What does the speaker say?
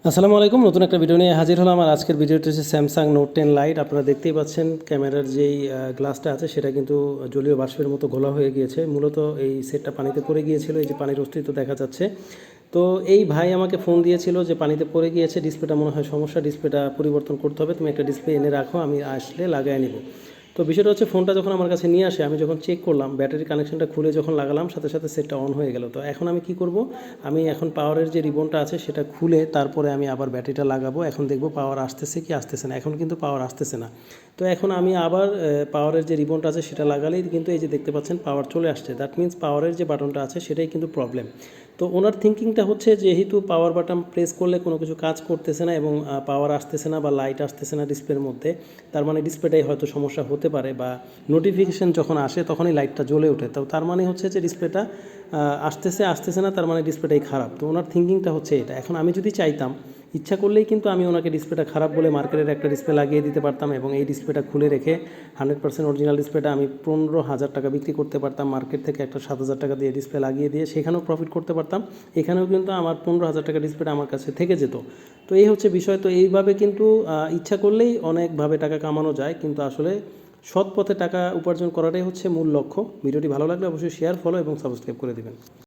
আসসালামু আলাইকুম, নতুন একটা ভিডিও নিয়ে হাজির হলাম। আর আজকের ভিডিওটি হচ্ছে স্যামসাং নোট 10 লাইট। আপনারা দেখতেই পাচ্ছেন ক্যামেরার যেই গ্লাসটা আছে সেটা কিন্তু জলীয় বাষ্পের মতো ঘোলা হয়ে গিয়েছে। মূলত এই সেটটা পানিতে পড়ে গিয়েছিল, এই যে পানির অস্তিত্ব দেখা যাচ্ছে। তো এই ভাই আমাকে ফোন দিয়েছিল যে পানিতে পড়ে গিয়েছে, ডিসপ্লেটা মনে হয় সমস্যা, ডিসপ্লেটা পরিবর্তন করতে হবে, তুমি একটা ডিসপ্লে এনে রাখো, আমি আসলে লাগাই নিব। তো বিষয়টা হচ্ছে, ফোনটা যখন আমার কাছে নিয়ে আসে, আমি যখন চেক করলাম, ব্যাটারি কানেকশনটা খুলে যখন লাগালাম, সাথে সাথে সেটটা অন হয়ে গেল। তো এখন আমি কি করব, আমি এখন পাওয়ারের যে রিবনটা আছে সেটা খুলে তারপরে আমি আবার ব্যাটারিটা লাগাবো। এখন দেখব পাওয়ার আসতেছে কি আসতেছে না। এখন কিন্তু পাওয়ার আসতেছে না। তো এখন আমি আবার পাওয়ারের যে রিবনটা আছে সেটা লাগালেই কিন্তু এই যে দেখতে পাচ্ছেন পাওয়ার চলে আসছে। দ্যাট মিন্স পাওয়ারের যে বাটনটা আছে সেটাই কিন্তু প্রবলেম। তো ওনার থিঙ্কিংটা হচ্ছে, যেহেতু পাওয়ার বাটন প্রেস করলে কোনো কিছু কাজ করতেছে না এবং পাওয়ার আসতেছে না বা লাইট আসতেছে না ডিসপ্লের মধ্যে, তার মানে ডিসপ্লেটাই হয়তো সমস্যা হতে পারে, বা নোটিফিকেশান যখন আসে তখনই লাইটটা জ্বলে ওঠে। তো তার মানে হচ্ছে যে ডিসপ্লেটা আসতেছে না, তার মানে ডিসপ্লেটাই খারাপ। তো ওনার থিঙ্কিংটা হচ্ছে এটা। এখন আমি যদি চাইতাম, ইচ্ছা করলেই কিন্তু আমি ওনাকে ডিসপ্লেটা খারাপ বলে মার্কেটের একটা ডিসপ্লে লাগিয়ে দিতে পারতাম এবং এই ডিসপ্লেটা খুলে রেখে 100% অরিজিনাল ডিসপ্লেটা আমি 15,000 টাকা বিক্রি করতে পারতাম। মার্কেট থেকে একটা 7,000 টাকা দিয়ে ডিসপ্লে লাগিয়ে দিয়ে সেখানেও প্রফিট করতে পারতাম। এখানেও কিন্তু আমার 15,000 টাকা ডিসপ্লেটা আমার কাছে থেকে যেত। তো এই হচ্ছে বিষয়। তো এইভাবে কিন্তু ইচ্ছা করলেই অনেকভাবে টাকা কামানো যায়, কিন্তু আসলে সৎ পথে টাকা উপার্জন করাটাই হচ্ছে মূল লক্ষ্য। ভিডিওটি ভালো লাগলে অবশ্যই শেয়ার, ফলো এবং সাবস্ক্রাইব করে দিবেন।